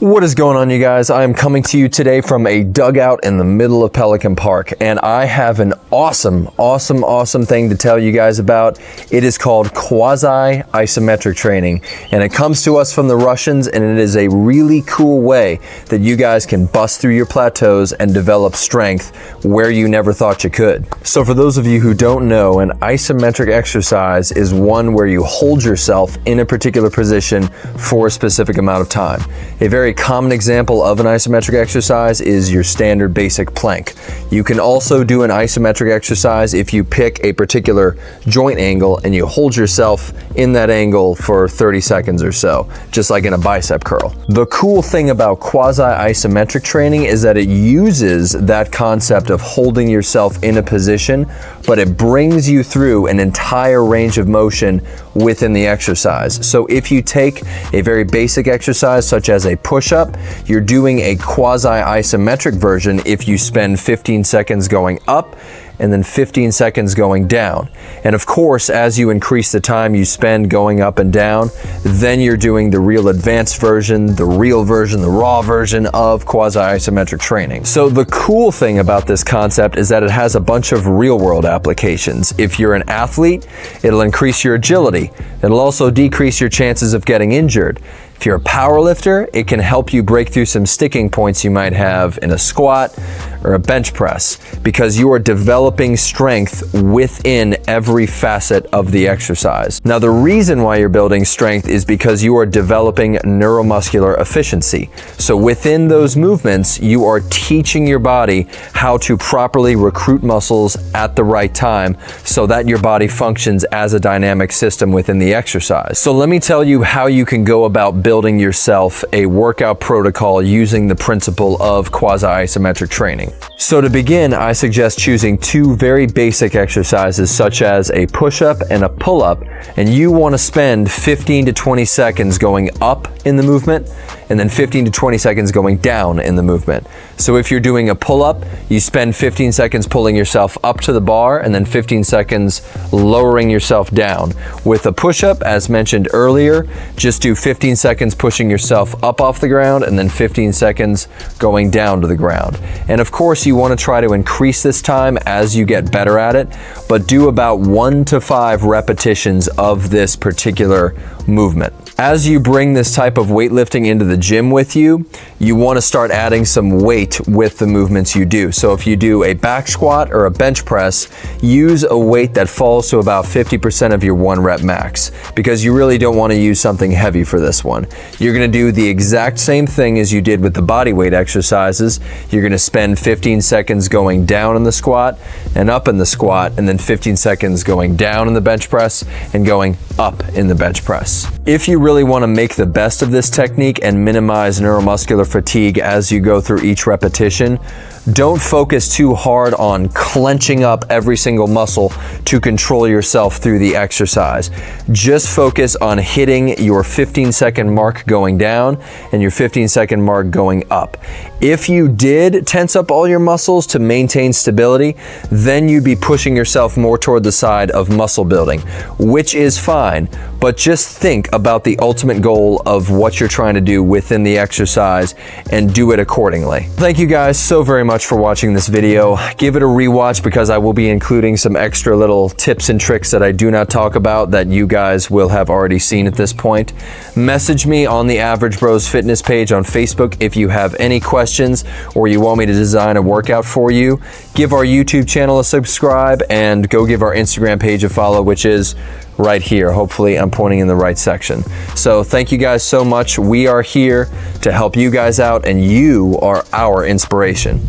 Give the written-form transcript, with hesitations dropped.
What is going on, you guys? I am coming to you today from a dugout in the middle of Pelican Park, and I have an awesome thing to tell you guys about. It is called quasi-isometric training, and it comes to us from the Russians, and it is a really cool way that you guys can bust through your plateaus and develop strength where you never thought you could. So for those of you who don't know, an isometric exercise is one where you hold yourself in a particular position for a specific amount of time. A very common example of an isometric exercise is your standard basic plank. You can also do an isometric exercise if you pick a particular joint angle and you hold yourself in that angle for 30 seconds or so, just like in a bicep curl. The cool thing about quasi-isometric training is that it uses that concept of holding yourself in a position, but it brings you through an entire range of motion within the exercise. So if you take a very basic exercise such as a push-up, you're doing a quasi-isometric version if you spend 15 seconds going up and then 15 seconds going down. And of course, as you increase the time you spend going up and down, then you're doing the real advanced version, the real version, the raw version of quasi-isometric training. So the cool thing about this concept is that it has a bunch of real-world applications. If you're an athlete, it'll increase your agility. It'll also decrease your chances of getting injured. If you're a power lifter, it can help you break through some sticking points you might have in a squat or a bench press, because you are developing strength within every facet of the exercise. Now, the reason why you're building strength is because you are developing neuromuscular efficiency. So within those movements, you are teaching your body how to properly recruit muscles at the right time so that your body functions as a dynamic system within the exercise. So let me tell you how you can go about building yourself a workout protocol using the principle of quasi-isometric training. So to begin, I suggest choosing two very basic exercises such as a push-up and a pull-up, and you want to spend 15 to 20 seconds going up in the movement and then 15 to 20 seconds going down in the movement. So if you're doing a pull-up, you spend 15 seconds pulling yourself up to the bar and then 15 seconds lowering yourself down. With a push-up, as mentioned earlier, just do 15 seconds pushing yourself up off the ground and then 15 seconds going down to the ground. And of course, you want to try to increase this time as you get better at it, but do about 1 to 5 repetitions of this particular movement. As you bring this type of weightlifting into the gym with you, you want to start adding some weight with the movements you do. So if you do a back squat or a bench press, use a weight that falls to about 50% of your 1 rep max, because you really don't want to use something heavy for this one. You're going to do the exact same thing as you did with the body weight exercises. You're going to spend 15 seconds going down in the squat and up in the squat, and then 15 seconds going down in the bench press and going up in the bench press. If you really want to make the best of this technique and minimize neuromuscular fatigue as you go through each repetition, don't focus too hard on clenching up every single muscle to control yourself through the exercise. Just focus on hitting your 15-second mark going down and your 15-second mark going up. If you did tense up all your muscles to maintain stability, then you'd be pushing yourself more toward the side of muscle building, which is fine, but just think about the ultimate goal of what you're trying to do within the exercise and do it accordingly. Thank you guys so very much for watching this video. Give it a rewatch, because I will be including some extra little tips and tricks that I do not talk about that you guys will have already seen at this point. Message me on the Average Bros Fitness page on Facebook if you have any questions or you want me to design a workout for you. Give our YouTube channel a subscribe and go give our Instagram page a follow, which is right here. Hopefully I'm pointing in the right section. So thank you guys so much. We are here to help you guys out, and you are our inspiration.